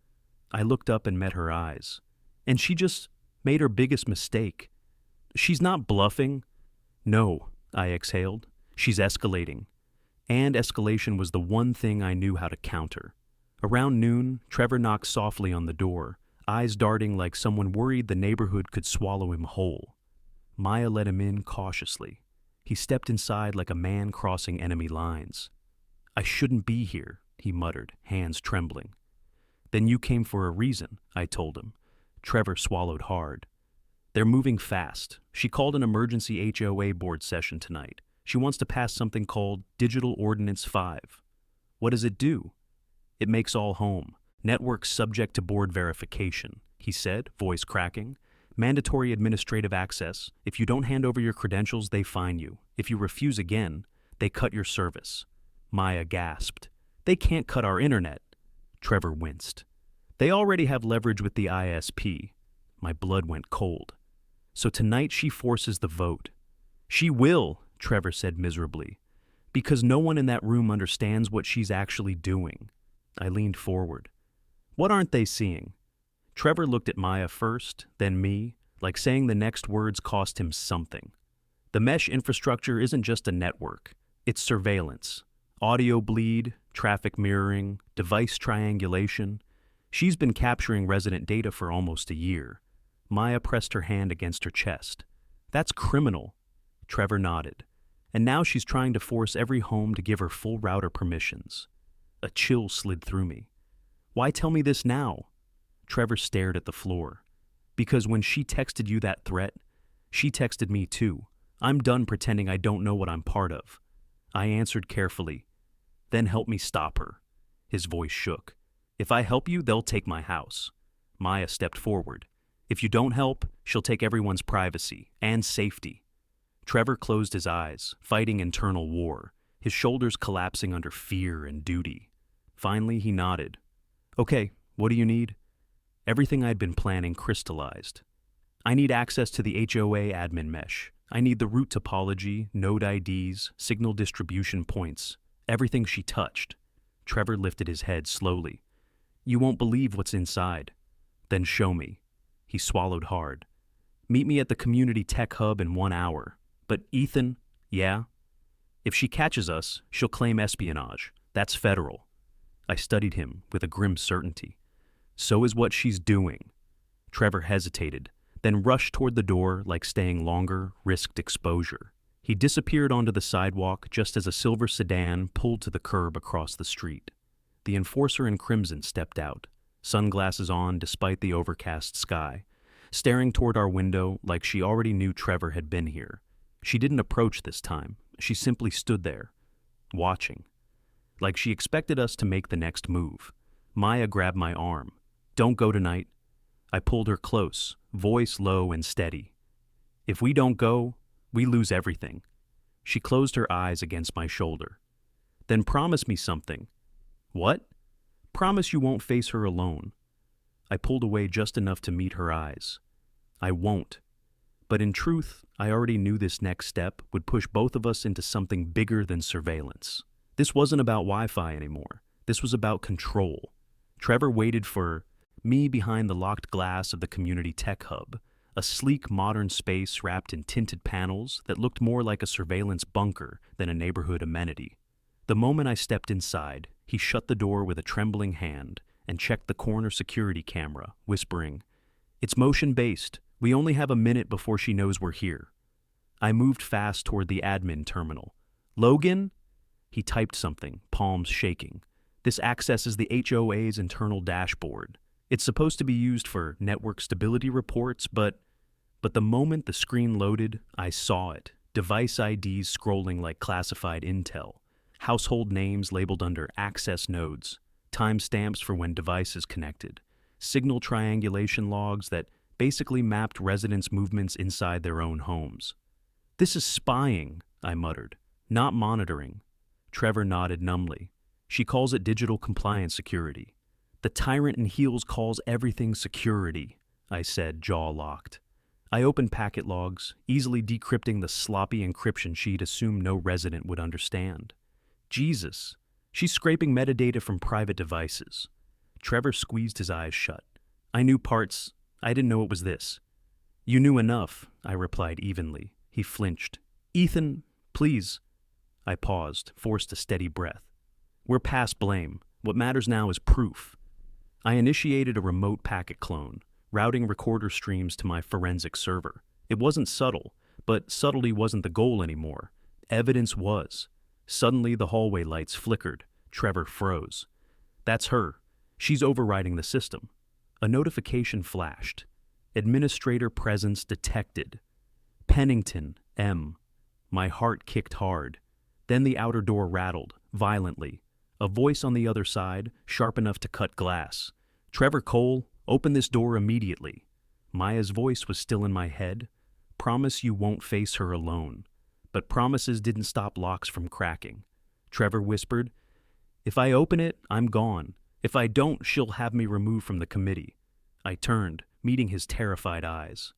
I looked up and met her eyes. "And she just made her biggest mistake. She's not bluffing." "No," I exhaled. "She's escalating." And escalation was the one thing I knew how to counter. Around noon, Trevor knocked softly on the door, eyes darting like someone worried the neighborhood could swallow him whole. Maya let him in cautiously. He stepped inside like a man crossing enemy lines. "I shouldn't be here," he muttered, hands trembling. "Then you came for a reason," I told him. Trevor swallowed hard. "They're moving fast. She called an emergency HOA board session tonight. She wants to pass something called Digital Ordinance 5. "What does it do?" It makes all home. Network subject to board verification, he said, voice cracking. Mandatory administrative access. If you don't hand over your credentials, they fine you. If you refuse again, they cut your service. Maya gasped. They can't cut our internet. Trevor winced. They already have leverage with the ISP. My blood went cold. So tonight she forces the vote. She will, Trevor said miserably, because no one in that room understands what she's actually doing. I leaned forward. What aren't they seeing? Trevor looked at Maya first, then me, like saying the next words cost him something. The mesh infrastructure isn't just a network. It's surveillance. Audio bleed, traffic mirroring, device triangulation. She's been capturing resident data for almost a year. Maya pressed her hand against her chest. That's criminal. Trevor nodded. And now she's trying to force every home to give her full router permissions. A chill slid through me. Why tell me this now? Trevor stared at the floor. Because when she texted you that threat, she texted me too. I'm done pretending I don't know what I'm part of. I answered carefully. Then help me stop her. His voice shook. If I help you, they'll take my house. Maya stepped forward. If you don't help, she'll take everyone's privacy and safety. Trevor closed his eyes, fighting internal war, his shoulders collapsing under fear and duty. Finally, he nodded. Okay, what do you need? Everything I'd been planning crystallized. I need access to the HOA admin mesh. I need the route topology, node IDs, signal distribution points, everything she touched. Trevor lifted his head slowly. You won't believe what's inside. Then show me. He swallowed hard. Meet me at the community tech hub in 1 hour. But Ethan, yeah? If she catches us, she'll claim espionage. That's federal. I studied him with a grim certainty. So is what she's doing. Trevor hesitated, then rushed toward the door like staying longer risked exposure. He disappeared onto the sidewalk just as a silver sedan pulled to the curb across the street. The enforcer in crimson stepped out, sunglasses on despite the overcast sky, staring toward our window like she already knew Trevor had been here. She didn't approach this time. She simply stood there, watching. Like she expected us to make the next move. Maya grabbed my arm. Don't go tonight. I pulled her close, voice low and steady. If we don't go, we lose everything. She closed her eyes against my shoulder. Then promise me something. What? Promise you won't face her alone. I pulled away just enough to meet her eyes. I won't. But in truth, I already knew this next step would push both of us into something bigger than surveillance. This wasn't about Wi-Fi anymore. This was about control. Trevor waited for me behind the locked glass of the community tech hub, a sleek modern space wrapped in tinted panels that looked more like a surveillance bunker than a neighborhood amenity. The moment I stepped inside, he shut the door with a trembling hand and checked the corner security camera, whispering, "It's motion-based. We only have a minute before she knows we're here." I moved fast toward the admin terminal. "Logan?" He typed something, palms shaking. "This accesses the HOA's internal dashboard. It's supposed to be used for network stability reports, but the moment the screen loaded, I saw it. Device IDs scrolling like classified intel. Household names labeled under access nodes. Timestamps for when devices connected. Signal triangulation logs that basically mapped residents' movements inside their own homes. "This is spying," I muttered, "not monitoring." Trevor nodded numbly. "She calls it digital compliance security." "The tyrant in heels calls everything security," I said, jaw locked. I opened packet logs, easily decrypting the sloppy encryption she'd assumed no resident would understand. Jesus, she's scraping metadata from private devices. Trevor squeezed his eyes shut. I knew parts. I didn't know it was this. "You knew enough," I replied evenly. He flinched. "Ethan, please." I paused, forced a steady breath. "We're past blame. What matters now is proof." I initiated a remote packet clone, routing recorder streams to my forensic server. It wasn't subtle, but subtlety wasn't the goal anymore. Evidence was. Suddenly, the hallway lights flickered. Trevor froze. "That's her. She's overriding the system." A notification flashed. Administrator presence detected. Pennington, M. My heart kicked hard. Then the outer door rattled, violently. A voice on the other side, sharp enough to cut glass. "Trevor Cole, open this door immediately." Maya's voice was still in my head. "Promise you won't face her alone." But promises didn't stop locks from cracking. Trevor whispered, "If I open it, I'm gone. If I don't, she'll have me removed from the committee." I turned, meeting his terrified eyes.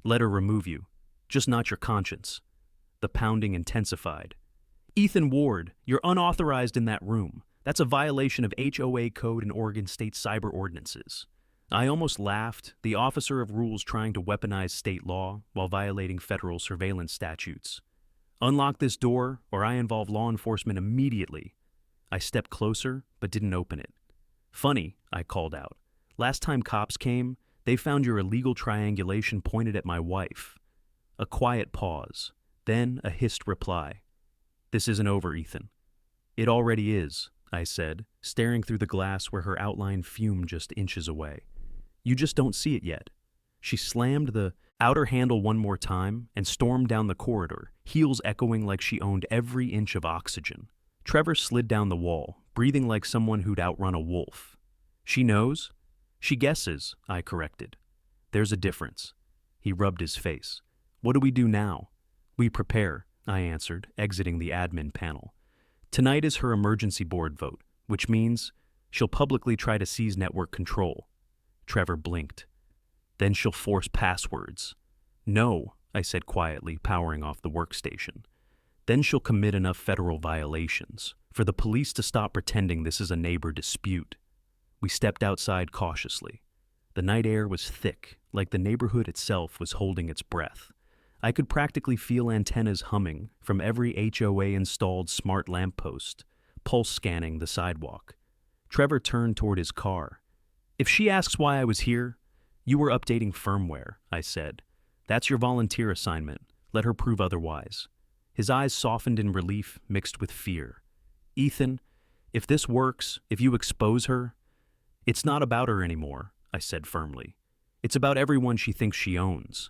"Let her remove you. Just not your conscience." The pounding intensified. "Ethan Ward, you're unauthorized in that room. That's a violation of HOA code and Oregon state cyber ordinances." I almost laughed, the officer of rules trying to weaponize state law while violating federal surveillance statutes. "Unlock this door, or I involve law enforcement immediately." I stepped closer, but didn't open it. "Funny," I called out. "Last time cops came, they found your illegal triangulation pointed at my wife." A quiet pause, then a hissed reply. "This isn't over, Ethan." "It already is," I said, staring through the glass where her outline fumed just inches away. "You just don't see it yet." She slammed the outer handle one more time and stormed down the corridor, heels echoing like she owned every inch of oxygen. Trevor slid down the wall, breathing like someone who'd outrun a wolf. "She knows?" "She guesses," I corrected. "There's a difference." He rubbed his face. "What do we do now?" "We prepare," I answered, exiting the admin panel. "Tonight is her emergency board vote, which means she'll publicly try to seize network control." Trevor blinked. "Then she'll force passwords." "No," I said quietly, powering off the workstation. "Then she'll commit enough federal violations for the police to stop pretending this is a neighbor dispute." We stepped outside cautiously. The night air was thick, like the neighborhood itself was holding its breath. I could practically feel antennas humming from every HOA-installed smart lamppost, pulse scanning the sidewalk. Trevor turned toward his car. "If she asks why I was here, you were updating firmware," I said. "That's your volunteer assignment. Let her prove otherwise." His eyes softened in relief mixed with fear. "Ethan, if this works, if you expose her, it's not about her anymore," I said firmly. "It's about everyone she thinks she owns."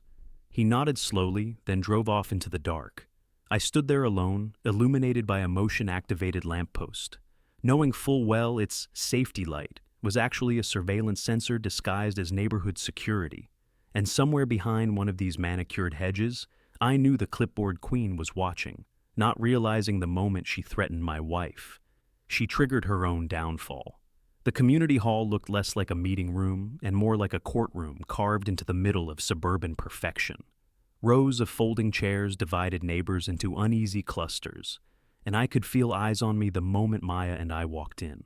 He nodded slowly, then drove off into the dark. I stood there alone, illuminated by a motion-activated lamppost, knowing full well its safety light was actually a surveillance sensor disguised as neighborhood security. And somewhere behind one of these manicured hedges, I knew the clipboard queen was watching, not realizing the moment she threatened my wife. She triggered her own downfall. The community hall looked less like a meeting room and more like a courtroom carved into the middle of suburban perfection. Rows of folding chairs divided neighbors into uneasy clusters, and I could feel eyes on me the moment Maya and I walked in.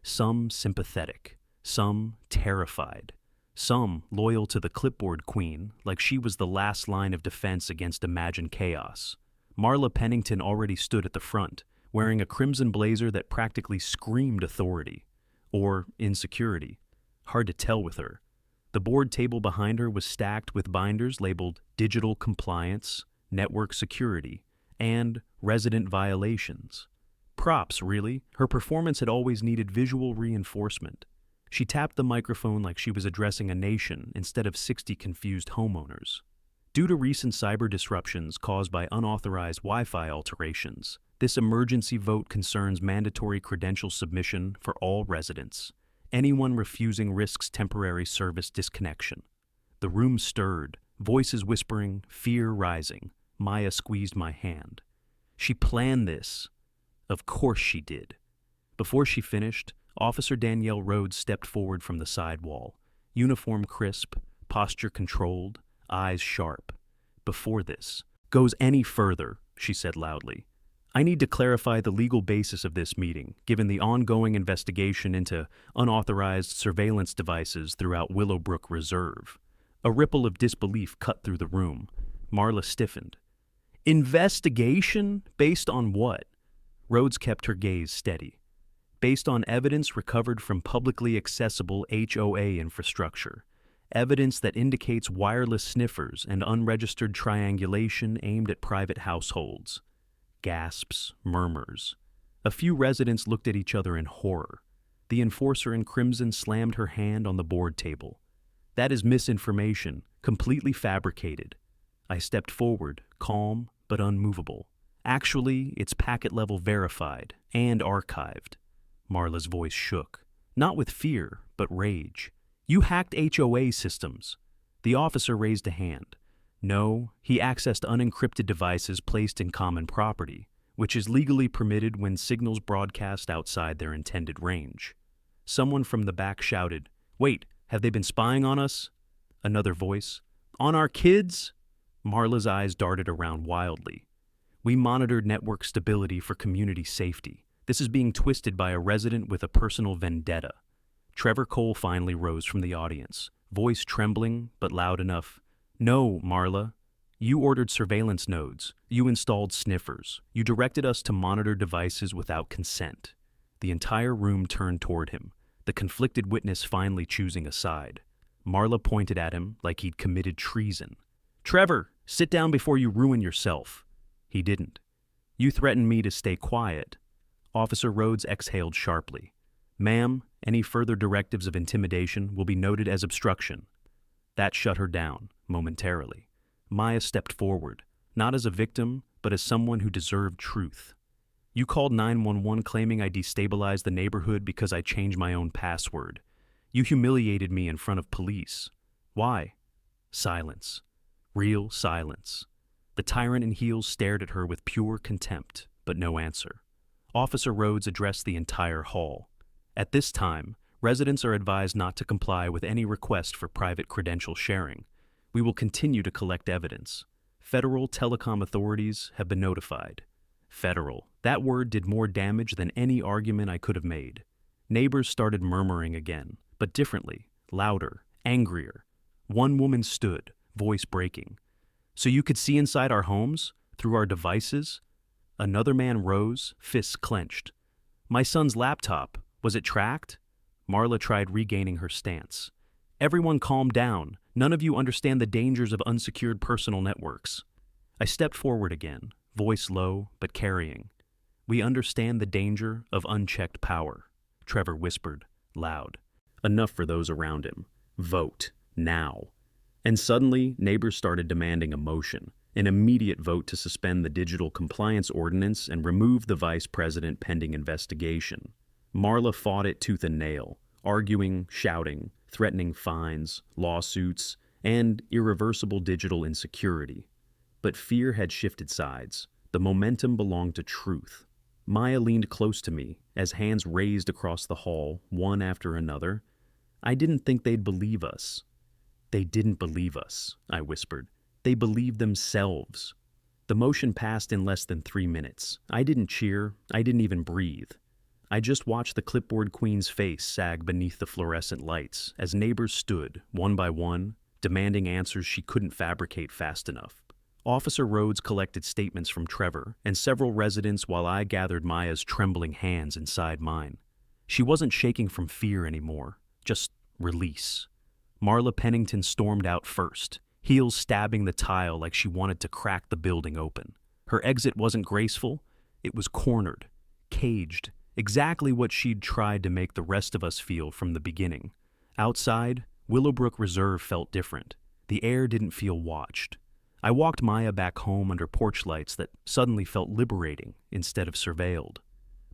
Some sympathetic, some terrified, some loyal to the clipboard queen like she was the last line of defense against imagined chaos. Marla Pennington already stood at the front, wearing a crimson blazer that practically screamed authority. Or insecurity. Hard to tell with her. The board table behind her was stacked with binders labeled Digital Compliance, Network Security, and Resident Violations. Props, really. Her performance had always needed visual reinforcement. She tapped the microphone like she was addressing a nation instead of 60 confused homeowners. Due to recent cyber disruptions caused by unauthorized Wi-Fi alterations, this emergency vote concerns mandatory credential submission for all residents. Anyone refusing risks temporary service disconnection. The room stirred, voices whispering, fear rising. Maya squeezed my hand. "She planned this." "Of course she did." Before she finished, Officer Danielle Rhodes stepped forward from the side wall, uniform crisp, posture controlled, eyes sharp. "Before this goes any further," she said loudly, "I need to clarify the legal basis of this meeting, given the ongoing investigation into unauthorized surveillance devices throughout Willowbrook Reserve." A ripple of disbelief cut through the room. Marla stiffened. "Investigation? Based on what?" Rhodes kept her gaze steady. "Based on evidence recovered from publicly accessible HOA infrastructure. Evidence that indicates wireless sniffers and unregistered triangulation aimed at private households." Gasps, murmurs. A few residents looked at each other in horror. The enforcer in crimson slammed her hand on the board table. "That is misinformation, completely fabricated." I stepped forward, calm but unmovable. "Actually, it's packet-level verified and archived." Marla's voice shook, not with fear, but rage. "You hacked HOA systems." The officer raised a hand. "No, he accessed unencrypted devices placed in common property, which is legally permitted when signals broadcast outside their intended range." Someone from the back shouted, "Wait, have they been spying on us?" Another voice, "On our kids?" Marla's eyes darted around wildly. "We monitored network stability for community safety. This is being twisted by a resident with a personal vendetta." Trevor Cole finally rose from the audience, voice trembling but loud enough. "No, Marla. You ordered surveillance nodes. You installed sniffers. You directed us to monitor devices without consent." The entire room turned toward him, the conflicted witness finally choosing a side. Marla pointed at him like he'd committed treason. "Trevor, sit down before you ruin yourself." He didn't. "You threatened me to stay quiet." Officer Rhodes exhaled sharply. "Ma'am, any further directives of intimidation will be noted as obstruction." That shut her down, momentarily. Maya stepped forward, not as a victim, but as someone who deserved truth. "You called 911 claiming I destabilized the neighborhood because I changed my own password. You humiliated me in front of police. Why?" Silence. Real silence. The tyrant in heels stared at her with pure contempt, but no answer. Officer Rhodes addressed the entire hall. "At this time, residents are advised not to comply with any request for private credential sharing. We will continue to collect evidence. Federal telecom authorities have been notified." Federal. That word did more damage than any argument I could have made. Neighbors started murmuring again, but differently, louder, angrier. One woman stood, voice breaking. "So you could see inside our homes? Through our devices?" Another man rose, fists clenched. "My son's laptop. Was it tracked?" Marla tried regaining her stance. "Everyone calm down. None of you understand the dangers of unsecured personal networks." I stepped forward again, voice low but carrying. "We understand the danger of unchecked power," Trevor whispered, loud. Enough for those around him. "Vote. Now." And suddenly, neighbors started demanding a motion, an immediate vote to suspend the digital compliance ordinance and remove the vice president pending investigation. Marla fought it tooth and nail, arguing, shouting, threatening fines, lawsuits, and irreversible digital insecurity. But fear had shifted sides. The momentum belonged to truth. Maya leaned close to me as hands raised across the hall, one after another. "I didn't think they'd believe us." "They didn't believe us," I whispered. "They believed themselves." The motion passed in less than 3 minutes. I didn't cheer. I didn't even breathe. I just watched the clipboard queen's face sag beneath the fluorescent lights as neighbors stood, one by one, demanding answers she couldn't fabricate fast enough. Officer Rhodes collected statements from Trevor and several residents while I gathered Maya's trembling hands inside mine. She wasn't shaking from fear anymore, just release. Marla Pennington stormed out first, heels stabbing the tile like she wanted to crack the building open. Her exit wasn't graceful, it was cornered, caged, exactly what she'd tried to make the rest of us feel from the beginning. Outside, Willowbrook Reserve felt different. The air didn't feel watched. I walked Maya back home under porch lights that suddenly felt liberating instead of surveilled.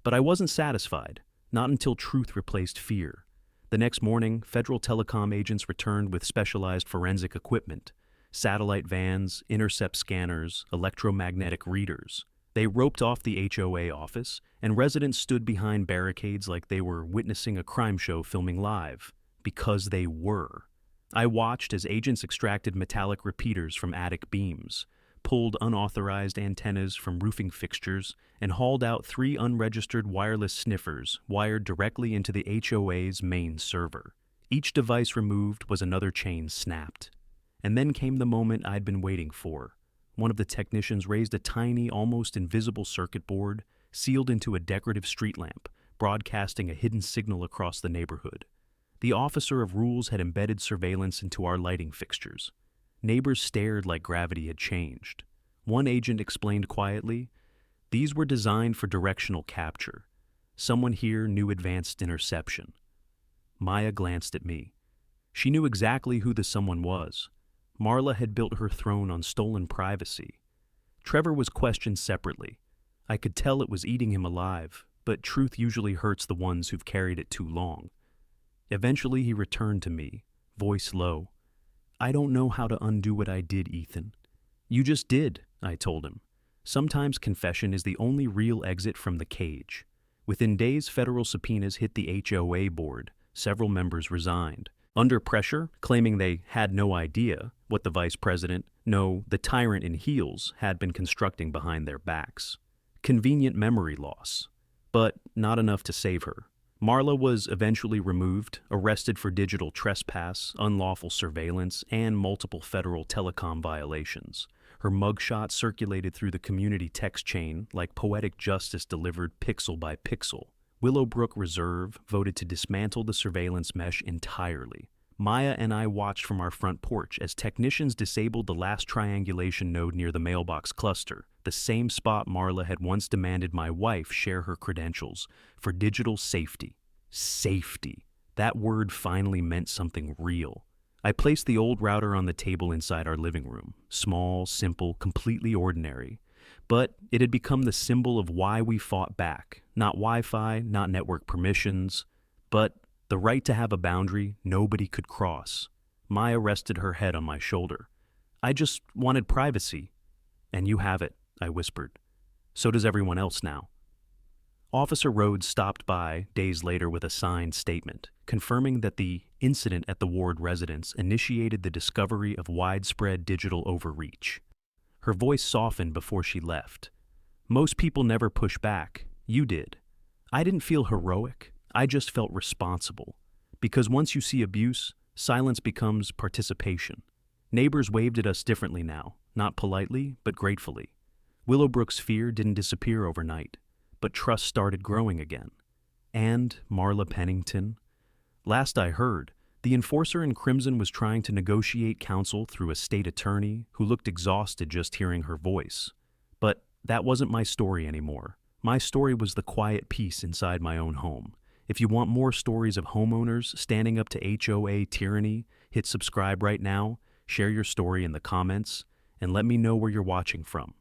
But I wasn't satisfied, not until truth replaced fear. The next morning, federal telecom agents returned with specialized forensic equipment, satellite vans, intercept scanners, electromagnetic readers. They roped off the HOA office, and residents stood behind barricades like they were witnessing a crime show filming live. Because they were. I watched as agents extracted metallic repeaters from attic beams, pulled unauthorized antennas from roofing fixtures, and hauled out 3 unregistered wireless sniffers wired directly into the HOA's main server. Each device removed was another chain snapped. And then came the moment I'd been waiting for. One of the technicians raised a tiny, almost invisible circuit board, sealed into a decorative street lamp, broadcasting a hidden signal across the neighborhood. The officer of rules had embedded surveillance into our lighting fixtures. Neighbors stared like gravity had changed. One agent explained quietly, "These were designed for directional capture. Someone here knew advanced interception." Maya glanced at me. She knew exactly who the someone was. Marla had built her throne on stolen privacy. Trevor was questioned separately. I could tell it was eating him alive, but truth usually hurts the ones who've carried it too long. Eventually, he returned to me, voice low. I don't know how to undo what I did, Ethan. You just did, I told him. Sometimes confession is the only real exit from the cage. Within days, federal subpoenas hit the HOA board. Several members resigned. Under pressure, claiming they had no idea what the vice president, no, the tyrant in heels, had been constructing behind their backs. Convenient memory loss. But not enough to save her. Marla was eventually removed, arrested for digital trespass, unlawful surveillance, and multiple federal telecom violations. Her mugshot circulated through the community text chain like poetic justice delivered pixel by pixel. Willowbrook Reserve voted to dismantle the surveillance mesh entirely. Maya and I watched from our front porch as technicians disabled the last triangulation node near the mailbox cluster, the same spot Marla had once demanded my wife share her credentials for digital safety. Safety. That word finally meant something real. I placed the old router on the table inside our living room. Small, simple, completely ordinary. But it had become the symbol of why we fought back. Not Wi-Fi, not network permissions, but the right to have a boundary nobody could cross. Maya rested her head on my shoulder. I just wanted privacy. And you have it, I whispered. So does everyone else now. Officer Rhodes stopped by days later with a signed statement, confirming that the incident at the Ward residence initiated the discovery of widespread digital overreach. Her voice softened before she left. Most people never push back. You did. I didn't feel heroic. I just felt responsible. Because once you see abuse, silence becomes participation. Neighbors waved at us differently now, not politely, but gratefully. Willowbrook's fear didn't disappear overnight, but trust started growing again. And Marla Pennington. Last I heard, the enforcer in Crimson was trying to negotiate counsel through a state attorney who looked exhausted just hearing her voice. But that wasn't my story anymore. My story was the quiet peace inside my own home. If you want more stories of homeowners standing up to HOA tyranny, hit subscribe right now, share your story in the comments, and let me know where you're watching from.